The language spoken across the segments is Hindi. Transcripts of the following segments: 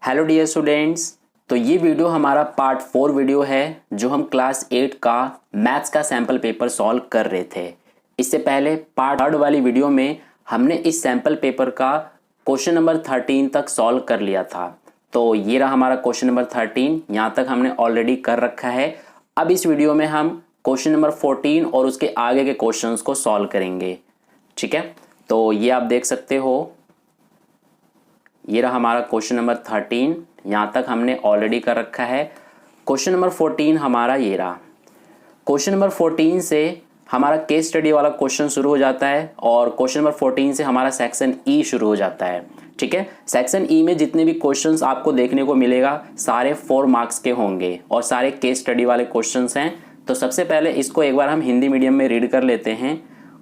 Hello dear students. तो ये वीडियो हमारा पार्ट 4 वीडियो है जो हम क्लास 8 का मैथ्स का सैम्पल पेपर सॉल्व कर रहे थे। इससे पहले पार्ट 3 वाली वीडियो में हमने इस सैम्पल पेपर का क्वेश्चन नंबर 13 तक सॉल्व कर लिया था। तो ये रहा हमारा क्वेश्चन नंबर 13, यहाँ तक हमने ऑलरेडी कर रखा है। अब इस वीडियो में हम क्वेश्चन नंबर 14 और उसके आगे के क्वेश्चंस को सॉल्व करेंगे। ठीक है, तो ये आप देख सकते हो, ये रहा हमारा क्वेश्चन नंबर 13, यहाँ तक हमने ऑलरेडी कर रखा है। क्वेश्चन नंबर 14 हमारा ये रहा। क्वेश्चन नंबर 14 से हमारा केस स्टडी वाला क्वेश्चन शुरू हो जाता है और क्वेश्चन नंबर 14 से हमारा सेक्शन ई शुरू हो जाता है। ठीक है, सेक्शन ई में जितने भी क्वेश्चंस आपको देखने को मिलेगा सारे 4 मार्क्स के होंगे और सारे केस स्टडी वाले क्वेश्चंस हैं। तो सबसे पहले इसको एक बार हम हिंदी मीडियम में रीड कर लेते हैं।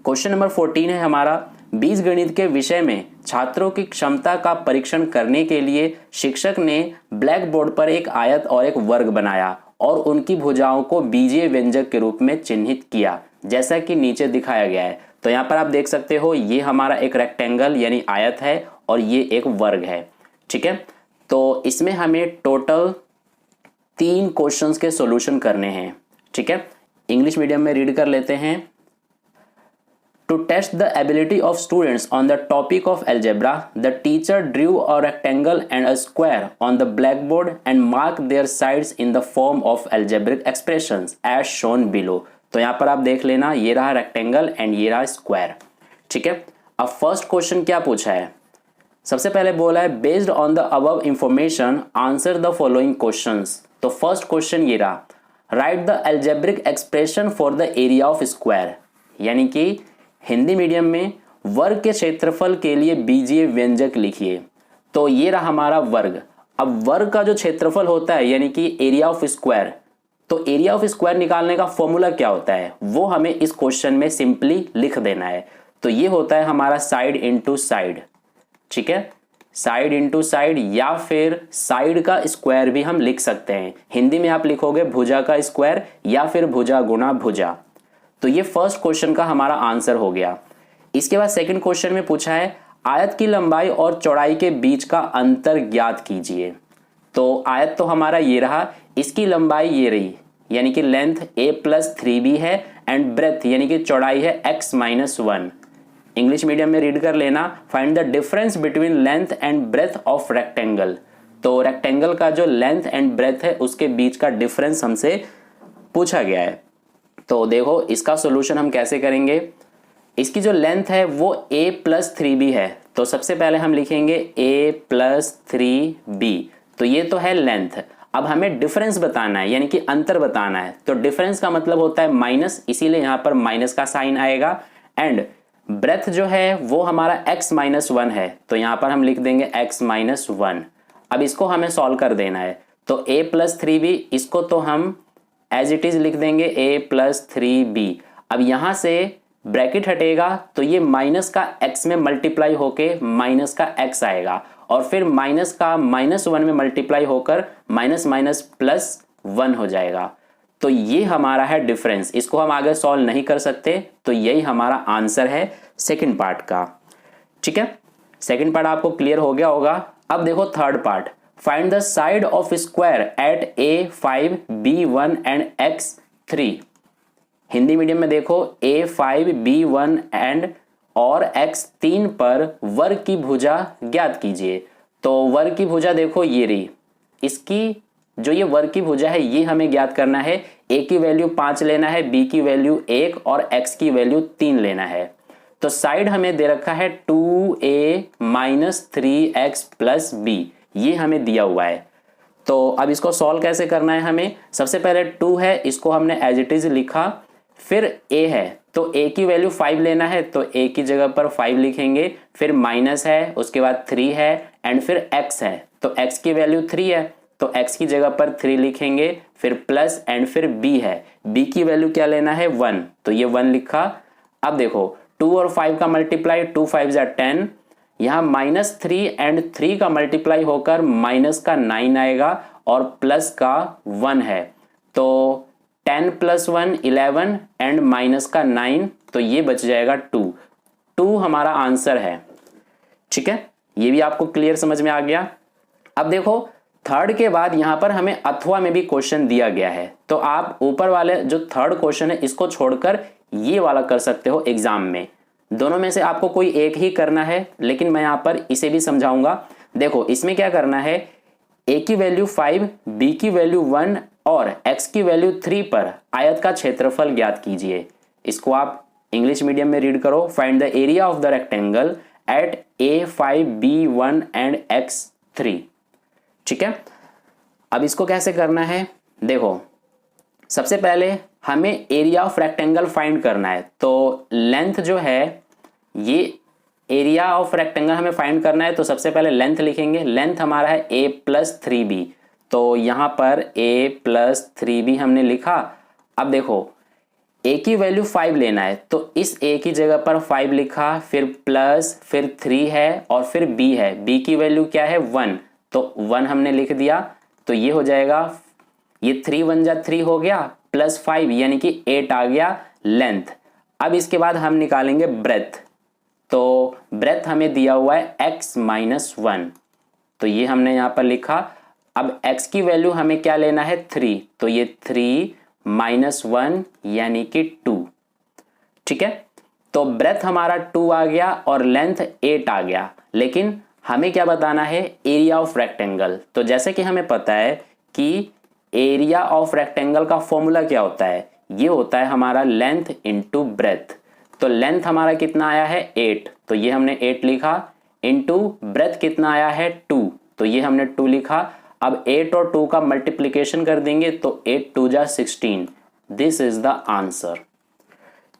क्वेश्चन नंबर 14 है हमारा, बीजगणित के विषय में छात्रों की क्षमता का परीक्षण करने के लिए शिक्षक ने ब्लैक बोर्ड पर एक आयत और एक वर्ग बनाया और उनकी भुजाओं को बीजीय व्यंजक के रूप में चिन्हित किया, जैसा कि नीचे दिखाया गया है। तो यहाँ पर आप देख सकते हो, ये हमारा एक रेक्टेंगल यानी आयत है और ये एक वर्ग है। ठीक है, तो इसमें हमें टोटल 3 क्वेश्चंस के सॉल्यूशन करने हैं। ठीक है, इंग्लिश मीडियम में रीड कर लेते हैं। To test the ability of students on the topic of algebra, the teacher drew a rectangle and a square on the blackboard and marked their sides in the form of algebraic expressions as shown below. तो यहाँ पर आप देख लेना, ये रहा रेक्टेंगल एंड ये रहा स्क्वायर। ठीक है, अब फर्स्ट क्वेश्चन क्या पूछा है? सबसे पहले बोला है based on the above information answer the following questions. तो फर्स्ट क्वेश्चन ये रहा, right the algebraic expression for the area of square, यानी कि हिंदी मीडियम में वर्ग के क्षेत्रफल के लिए बीजीय व्यंजक लिखिए। तो ये रहा हमारा वर्ग। अब वर्ग का जो क्षेत्रफल होता है यानी कि एरिया ऑफ स्क्वायर, तो एरिया ऑफ स्क्वायर निकालने का फॉर्मूला क्या होता है वो हमें इस क्वेश्चन में सिंपली लिख देना है। तो ये होता है हमारा साइड इंटू साइड। ठीक है, साइड इंटू साइड या फिर साइड का स्क्वायर भी हम लिख सकते हैं। हिंदी में आप लिखोगे भुजा का स्क्वायर या फिर भुजा गुणा भुजा। तो ये फर्स्ट क्वेश्चन का हमारा आंसर हो गया। इसके बाद सेकंड क्वेश्चन में पूछा है आयत की लंबाई और चौड़ाई के बीच का अंतर ज्ञात कीजिए। तो आयत तो हमारा ये रहा, इसकी लंबाई ये रही यानी कि लेंथ a+3b है एंड ब्रेथ यानी कि चौड़ाई है x-1। इंग्लिश मीडियम में रीड कर लेना, find the difference between length and breadth of rectangle. तो रेक्टेंगल का जो लेंथ एंड ब्रेथ है उसके बीच का डिफरेंस हमसे पूछा गया है। तो देखो इसका सॉल्यूशन हम कैसे करेंगे। इसकी जो लेंथ है वो a+3b है, तो सबसे पहले हम लिखेंगे a+3b। तो ये तो है लेंथ। अब हमें डिफरेंस बताना है यानी कि अंतर बताना है। तो डिफरेंस का मतलब होता है माइनस, इसीलिए यहाँ पर माइनस का साइन आएगा। एंड ब्रेथ जो है वो हमारा x-1 है, तो यहाँ पर हम लिख देंगे x-1। अब इसको हमें सॉल्व कर देना है। तो a+3b, इसको तो हम एज इट इज लिख देंगे a+3b। अब यहां से ब्रैकेट हटेगा तो ये माइनस का x में मल्टीप्लाई होके माइनस का x आएगा और फिर माइनस का -1 में मल्टीप्लाई होकर माइनस माइनस +1 हो जाएगा। तो ये हमारा है डिफरेंस, इसको हम आगे सॉल्व नहीं कर सकते। तो यही हमारा आंसर है सेकंड पार्ट का। ठीक है, सेकंड पार्ट आपको क्लियर हो गया होगा। अब देखो third part, find the side of square at a5 b1 and x3। Hindi medium में देखो a5 b1 एंड और x3 पर वर्ग की भुजा ज्ञात कीजिए। तो वर्ग की भुजा देखो ये रही, इसकी जो ये वर्ग की भुजा है ये हमें ज्ञात करना है। a की वैल्यू 5 लेना है, b की वैल्यू 1 और x की वैल्यू 3 लेना है। तो साइड हमें दे रखा है 2a - 3x + b, ये हमें दिया हुआ है। तो अब इसको सॉल्व कैसे करना है हमें, सबसे पहले 2 है, इसको हमने एज इट इज लिखा। फिर a है तो a की वैल्यू 5 लेना है, तो a की जगह पर 5 लिखेंगे। फिर माइनस है, उसके बाद 3 है एंड फिर x है, तो x की वैल्यू 3 है तो x की जगह पर 3 लिखेंगे। फिर प्लस एंड फिर b है, b की वैल्यू क्या लेना है 1, तो ये 1 लिखा। अब देखो 2 और 5 का मल्टीप्लाई, 2 5 = 10, यहाँ -3 एंड 3 का मल्टीप्लाई होकर माइनस का 9 आएगा और प्लस का 1 है। तो 10 + 1 11 एंड माइनस का 9, तो ये बच जाएगा 2 हमारा आंसर है। ठीक है, ये भी आपको क्लियर समझ में आ गया। अब देखो थर्ड के बाद यहां पर हमें अथवा में भी क्वेश्चन दिया गया है, तो आप ऊपर वाले जो थर्ड क्वेश्चन है इसको छोड़कर ये वाला कर सकते हो एग्जाम में। दोनों में से आपको कोई एक ही करना है, लेकिन मैं यहां पर इसे भी समझाऊंगा। देखो इसमें क्या करना है, a की वैल्यू 5, b की वैल्यू 1 और x की वैल्यू 3 पर आयत का क्षेत्रफल ज्ञात कीजिए। इसको आप इंग्लिश मीडियम में रीड करो, find the area of the rectangle at a5 b1 and x3। ठीक है, अब इसको कैसे करना है, देखो सबसे पहले हमें एरिया ऑफ रेक्टेंगल फाइंड करना है। तो लेंथ जो है, ये एरिया ऑफ रेक्टेंगल हमें फाइंड करना है, तो सबसे पहले लेंथ लिखेंगे। लेंथ हमारा है a प्लस 3b, तो यहां पर a प्लस 3b हमने लिखा। अब देखो a की वैल्यू 5 लेना है, तो इस a की जगह पर 5 लिखा, फिर प्लस, फिर 3 है और फिर b है। b की वैल्यू क्या है 1, तो 1 हमने लिख दिया, तो ये हो जाएगा, ये 3 1 जा 3 हो गया, प्लस 5 यानी कि 8 आ गया लेंथ। अब इसके बाद हम निकालेंगे ब्रेथ, तो ब्रेथ हमें दिया हुआ है x माइनस 1, तो ये हमने यहां पर लिखा। अब x की वैल्यू हमें क्या लेना है 3, तो ये 3 माइनस 1 यानी कि 2। ठीक है, तो ब्रेथ हमारा 2 आ गया और लेंथ 8 आ गया, लेकिन हमें क्या बताना है, एरिया ऑफ रेक्टेंगल। तो जैसे कि हमें पता है कि एरिया ऑफ रेक्टेंगल का फॉर्मूला क्या होता है, ये होता है हमारा लेंथ इंटू ब्रेथ। तो लेंथ हमारा कितना आया है 8, तो ये हमने 8 लिखा, इंटू ब्रेथ कितना आया है 2, तो ये हमने 2 लिखा। अब 8 और 2 का मल्टीप्लिकेशन कर देंगे तो 8 2 जा 16, दिस इज द आंसर।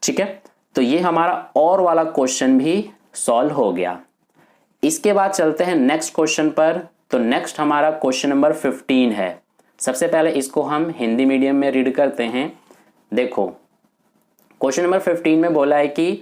ठीक है, तो ये हमारा और वाला क्वेश्चन भी सॉल्व हो गया। इसके बाद चलते हैं नेक्स्ट क्वेश्चन पर। तो नेक्स्ट हमारा क्वेश्चन नंबर 15 है। सबसे पहले इसको हम हिंदी मीडियम में रीड करते हैं। देखो क्वेश्चन नंबर 15 में बोला है कि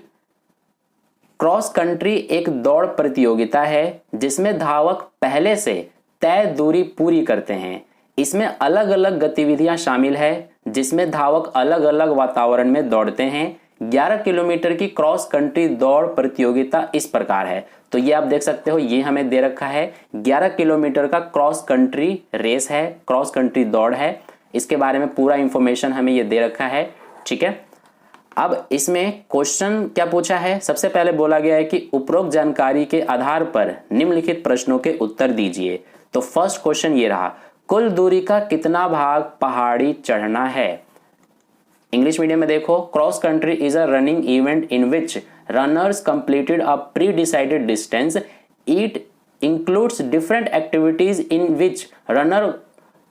क्रॉस कंट्री एक दौड़ प्रतियोगिता है जिसमें धावक पहले से तय दूरी पूरी करते हैं। इसमें अलग अलग गतिविधियां शामिल है जिसमें धावक अलग अलग वातावरण में दौड़ते हैं। 11 किलोमीटर की क्रॉस कंट्री दौड़ प्रतियोगिता इस प्रकार है। तो ये आप देख सकते हो, ये हमें दे रखा है 11 किलोमीटर का क्रॉस कंट्री रेस है, क्रॉस कंट्री दौड़ है। इसके बारे में पूरा इंफॉर्मेशन हमें ये दे रखा है। ठीक है, अब इसमें क्वेश्चन क्या पूछा है, सबसे पहले बोला गया है कि उपरोक्त जानकारी के आधार पर निम्नलिखित प्रश्नों के उत्तर दीजिए। तो फर्स्ट क्वेश्चन ये रहा, कुल दूरी का कितना भाग पहाड़ी चढ़ना है। इंग्लिश मीडियम में देखो, cross country is a running event in which runners completed a pre decided distance. It includes different activities in which runner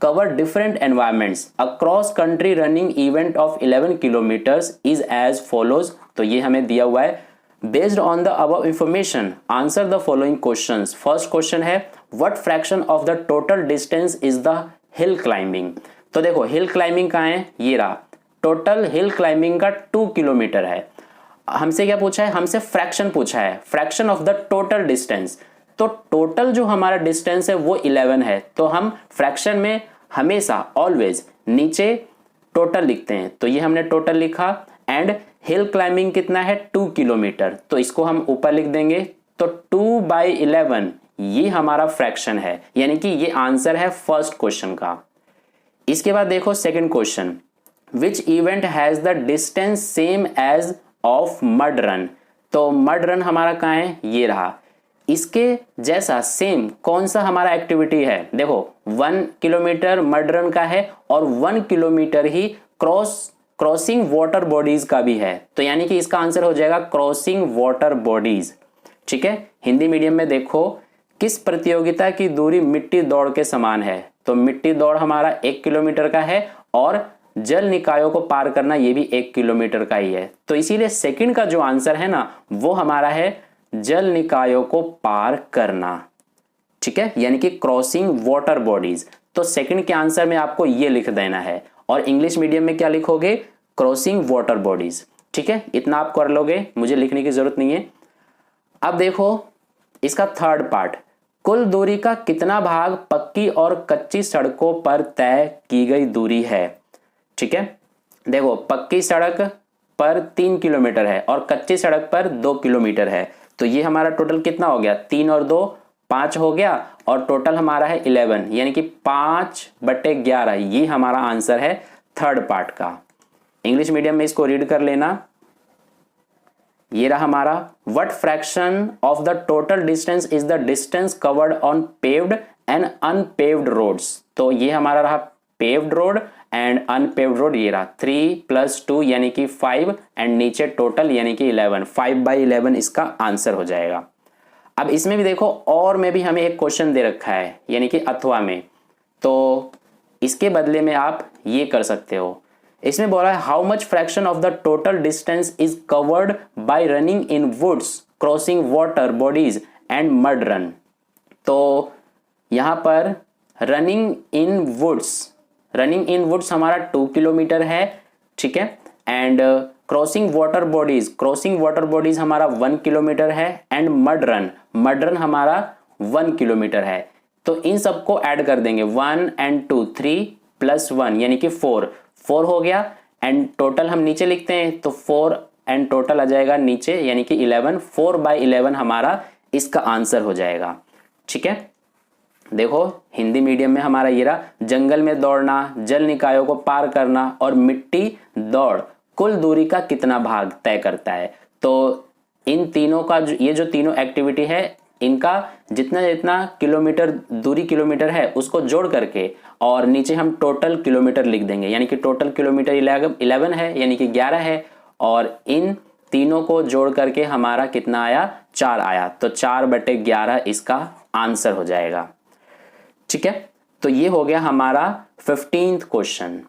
cover different environments. A cross country running event of 11 kilometers is as follows. तो ये हमें दिया हुआ है, based on the above information answer the following questions. First question है, what fraction of the total distance is the hill climbing. तो देखो hill climbing कहाँ है, ये रहा, टोटल हिल क्लाइंबिंग का 2 किलोमीटर है। हमसे क्या पूछा है, हमसे फ्रैक्शन पूछा है, fraction of the total distance. तो टोटल जो हमारा डिस्टेंस है वो 11 है, तो हम फ्रैक्शन में हमेशा ऑलवेज नीचे टोटल लिखते हैं। तो ये हमने टोटल लिखा। एंड हिल क्लाइंबिंग कितना है 2 किलोमीटर, तो इसको हम ऊपर लिख देंगे। तो 2/11 ये हमारा फ्रैक्शन है, यानी कि ये आंसर है फर्स्ट क्वेश्चन का। इसके बाद देखो second question, which event has the distance same as of mud run. तो मड रन हमारा कहाँ है, ये रहा। इसके जैसा सेम कौन सा हमारा एक्टिविटी है, देखो 1 किलोमीटर मड रन का है और 1 किलोमीटर ही क्रॉसिंग वाटर बॉडीज का भी है। तो यानी कि इसका आंसर हो जाएगा क्रॉसिंग वाटर बॉडीज। ठीक है, हिंदी मीडियम में देखो, किस प्रतियोगिता की दूरी मिट्टी दौड़ के समान है। तो मिट्टी दौड़ हमारा 1 किलोमीटर का है और जल निकायों को पार करना ये भी 1 किलोमीटर का ही है। तो इसीलिए सेकंड का जो आंसर है ना, वो हमारा है जल निकायों को पार करना। ठीक है, यानी कि क्रॉसिंग वाटर बॉडीज। तो सेकंड के आंसर में आपको ये लिख देना है, और इंग्लिश मीडियम में क्या लिखोगे, क्रॉसिंग वाटर बॉडीज। ठीक है, इतना आप कर लोगे, मुझे लिखने की जरूरत नहीं है। अब देखो इसका थर्ड पार्ट, कुल दूरी का कितना भाग पक्की और कच्ची सड़कों पर तय की गई दूरी है। ठीक है, देखो पक्की सड़क पर 3 किलोमीटर है और कच्ची सड़क पर 2 किलोमीटर है। तो ये हमारा टोटल कितना हो गया, 3 और 2 5 हो गया और टोटल हमारा है 11, यानी कि 5/11। ये हमारा आंसर है थर्ड पार्ट का। इंग्लिश मीडियम में इसको रीड कर लेना। ये रहा हमारा, what fraction of the total distance is the distance covered on paved and unpaved roads. तो ये हमारा रहा paved road and unpaved road. ये रहा 3 + 2 यानी कि 5 एंड नीचे टोटल यानी कि 11। 5/11 इसका आंसर हो जाएगा। अब इसमें भी देखो और में भी हमें एक क्वेश्चन दे रखा है यानी कि अथवा में, तो इसके बदले में आप ये कर सकते हो। इसमें बोला है how much fraction of the total distance is covered by running in woods crossing water bodies and mud run. तो यहां पर रनिंग इन वुड्स हमारा 2 किलोमीटर है, ठीक है, एंड क्रॉसिंग वाटर बॉडीज हमारा 1 किलोमीटर है एंड मड रन हमारा 1 किलोमीटर है। तो इन सबको ऐड कर देंगे 1 and 2 3 + 1 यानी कि 4 हो गया एंड टोटल हम नीचे लिखते हैं तो 4 एंड टोटल आ जाएगा नीचे यानी कि 11। 4/11 हमारा इसका आंसर हो जाएगा, ठीक है। देखो हिंदी मीडियम में हमारा ये रहा, जंगल में दौड़ना, जल निकायों को पार करना और मिट्टी दौड़ कुल दूरी का कितना भाग तय करता है। तो इन तीनों का ये जो तीनों एक्टिविटी है इनका जितना जितना किलोमीटर है उसको जोड़ करके और नीचे हम टोटल किलोमीटर लिख देंगे, यानी कि टोटल किलोमीटर 11 है यानी कि 11 है और इन तीनों को जोड़ करके हमारा कितना आया, 4 आया। तो 4/11 इसका आंसर हो जाएगा, ठीक है। तो ये हो गया हमारा 15th क्वेश्चन।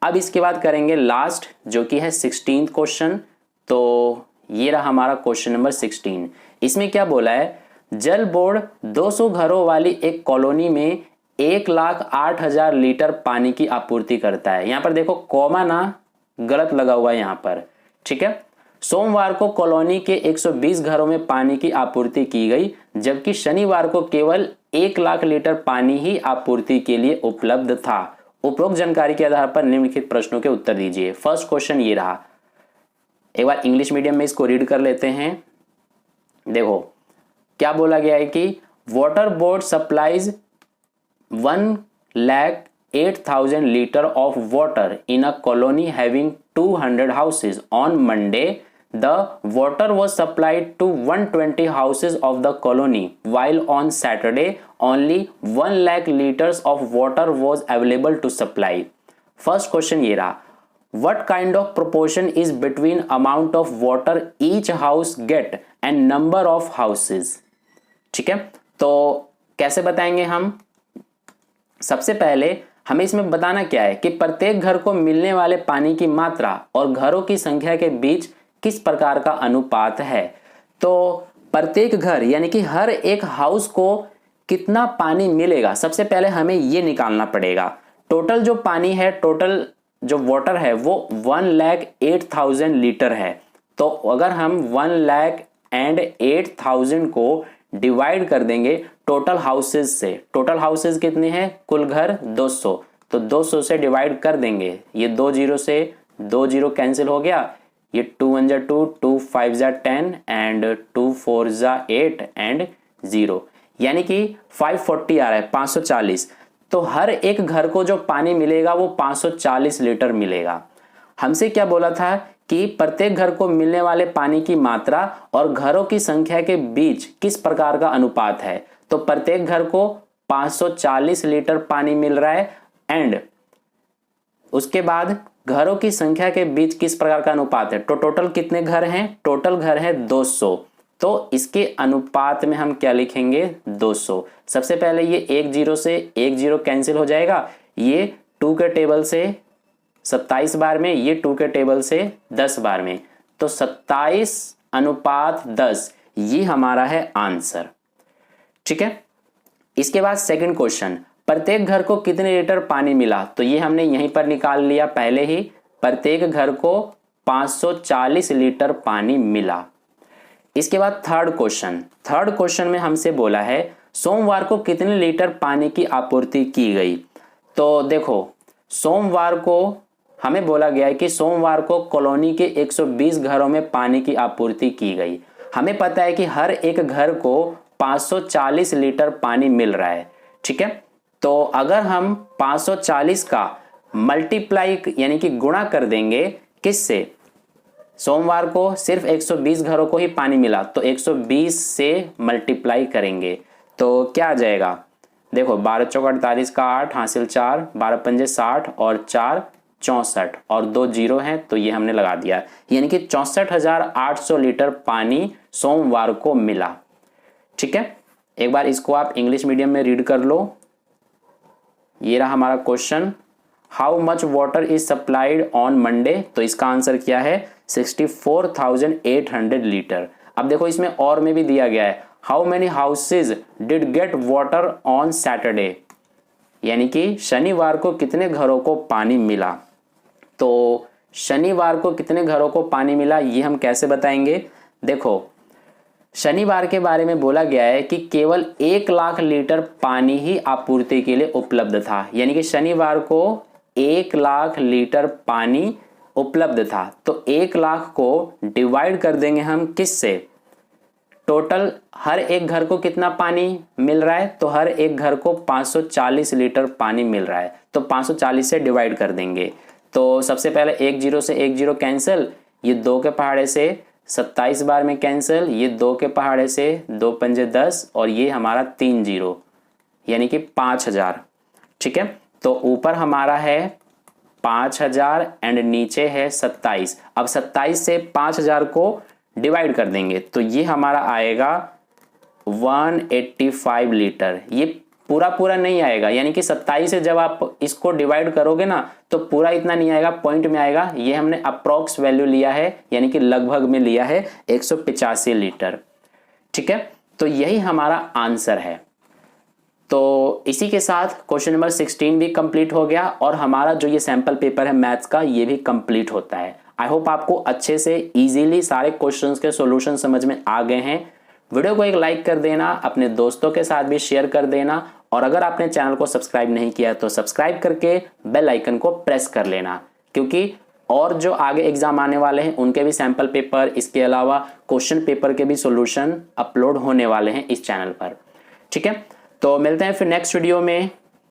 अब इसके बाद करेंगे लास्ट जो कि है 16th क्वेश्चन। तो ये रहा हमारा क्वेश्चन नंबर 16। इसमें क्या बोला है, जल बोर्ड 200 घरों वाली एक कॉलोनी में 1,08,000 लीटर पानी की आपूर्ति करता है। यहां पर देखो कॉमा ना गलत लगा हुआ है यहां पर, ठीक है। सोमवार को कॉलोनी के 120 घरों में पानी की आपूर्ति की गई, जबकि शनिवार को केवल 1 लाख लीटर पानी ही आपूर्ति के लिए उपलब्ध था। उपरोक्त जानकारी के आधार पर निम्नलिखित प्रश्नों के उत्तर दीजिए। फर्स्ट क्वेश्चन ये रहा, एक बार इंग्लिश मीडियम में इसको रीड कर लेते हैं। देखो क्या बोला गया है कि water board supplies 1,08,000 litre of water in a colony having 200 houses. On Monday the water was supplied to 120 houses of the colony, while on Saturday only 1 lakh liters of water was available to supply. First question ये रहा, what kind of proportion is between amount of water each house get and number of houses? ठीक है, तो कैसे बताएंगे हम? सबसे पहले हमें इसमें बताना क्या है कि प्रत्येक घर को मिलने वाले पानी की मात्रा और घरों की संख्या के बीच किस प्रकार का अनुपात है। तो प्रत्येक घर यानी कि हर एक हाउस को कितना पानी मिलेगा, सबसे पहले हमें ये निकालना पड़ेगा। टोटल जो पानी है, टोटल जो वाटर है वो 1,08,000 लीटर है। तो अगर हम 1,08,000 को डिवाइड कर देंगे टोटल हाउसेज से, टोटल हाउसेज कितने हैं, कुल घर 200, तो 200 से डिवाइड कर देंगे। ये 2 0 से 2 0 कैंसिल हो गया, ये 2 1 जा 2, 2 5 जा 10 एंड 2 4 जा 8 एंड 0, यानी कि 540 आ रहा है, 540। तो हर एक घर को जो पानी मिलेगा वो 540 लीटर मिलेगा। हमसे क्या बोला था कि प्रत्येक घर को मिलने वाले पानी की मात्रा और घरों की संख्या के बीच किस प्रकार का अनुपात है। तो प्रत्येक घर को 540 लीटर पानी मिल रहा है एंड उसके बाद घरों की संख्या के बीच किस प्रकार का अनुपात है। तो टोटल कितने घर हैं, टोटल घर है 200, तो इसके अनुपात में हम क्या लिखेंगे, 200। सबसे पहले ये 1 0 से 1 0 कैंसिल हो जाएगा, ये 2 के टेबल से 27 बार में, ये 2 के टेबल से 10 बार में, तो 27:10 ये हमारा है आंसर, ठीक है। इसके बाद सेकंड क्वेश्चन, प्रत्येक घर को कितने लीटर पानी मिला। तो ये हमने यहीं पर निकाल लिया पहले ही, प्रत्येक घर को 540 लीटर पानी मिला। इसके बाद थर्ड क्वेश्चन में हमसे बोला है सोमवार को कितने लीटर पानी की आपूर्ति की गई। तो देखो सोमवार को हमें बोला गया है कि सोमवार को कॉलोनी के 120 घरों में पानी की आपूर्ति की गई। हमें पता है कि हर एक घर को 540 लीटर पानी मिल रहा है। ठीक है, तो अगर हम 540 का मल्टीप्लाई यानी कि गुणा कर देंगे किससे, सोमवार को सिर्फ 120 घरों को ही पानी मिला तो 120 से मल्टीप्लाई करेंगे तो क्या आ जाएगा, देखो 12 चौक 48 का 8 हासिल 4, 12 पंजे 60 और 4 64 और 2 जीरो हैं तो ये हमने लगा दिया, यानी कि 64,800 लीटर पानी सोमवार को मिला। ठीक है, एक बार इसको आप इंग्लिश मीडियम में रीड कर लो। ये रहा हमारा question, how much water is supplied on Monday, तो इसका आंसर क्या है 64,800 लीटर। अब देखो इसमें और में भी दिया गया है, how many houses did get water on Saturday, यानी कि शनिवार को कितने घरों को पानी मिला। तो शनिवार को कितने घरों को पानी मिला ये हम कैसे बताएंगे, देखो शनिवार के बारे में बोला गया है कि केवल 1 लाख लीटर पानी ही आपूर्ति के लिए उपलब्ध था, यानी कि शनिवार को 1 लाख लीटर पानी उपलब्ध था। तो 1 लाख को डिवाइड कर देंगे हम किससे, टोटल हर एक घर को कितना पानी मिल रहा है, तो हर एक घर को 540 लीटर पानी मिल रहा है तो 540 से डिवाइड कर देंगे। तो सबसे पहले 1 जीरो से 1 जीरो कैंसिल, ये 2 के पहाड़े से 27 बार में कैंसिल, ये 2 के पहाड़े से 2 पंजे 10 और ये हमारा 3 जीरो यानी कि 5000। ठीक है, तो ऊपर हमारा है 5000 एंड नीचे है 27। अब 27 से 5000 को डिवाइड कर देंगे तो ये हमारा आएगा 185 लीटर। ये पूरा नहीं आएगा, यानी कि 27 से जब आप इसको डिवाइड करोगे ना तो पूरा इतना नहीं आएगा, पॉइंट में आएगा। ये हमने अप्रॉक्स वैल्यू लिया है, यानी कि लगभग में लिया है 185 लीटर। ठीक है, तो यही हमारा आंसर है। तो इसी के साथ क्वेश्चन नंबर 16 भी कंप्लीट हो गया और हमारा जो ये सैंपल पेपर है मैथ्स का ये भी कंप्लीट होता है। आई होप आपको अच्छे से इजीली सारे क्वेश्चंस के सॉल्यूशन समझ में आ गए हैं। वीडियो को एक लाइक कर देना, अपने दोस्तों के साथ भी शेयर कर देना और अगर आपने चैनल को सब्सक्राइब नहीं किया तो सब्सक्राइब करके बेल आइकन को प्रेस कर लेना, क्योंकि और जो आगे एग्जाम आने वाले हैं उनके भी सैंपल पेपर, इसके अलावा क्वेश्चन पेपर के भी सॉल्यूशन अपलोड होने वाले हैं इस चैनल पर। ठीक है, तो मिलते हैं फिर नेक्स्ट वीडियो में।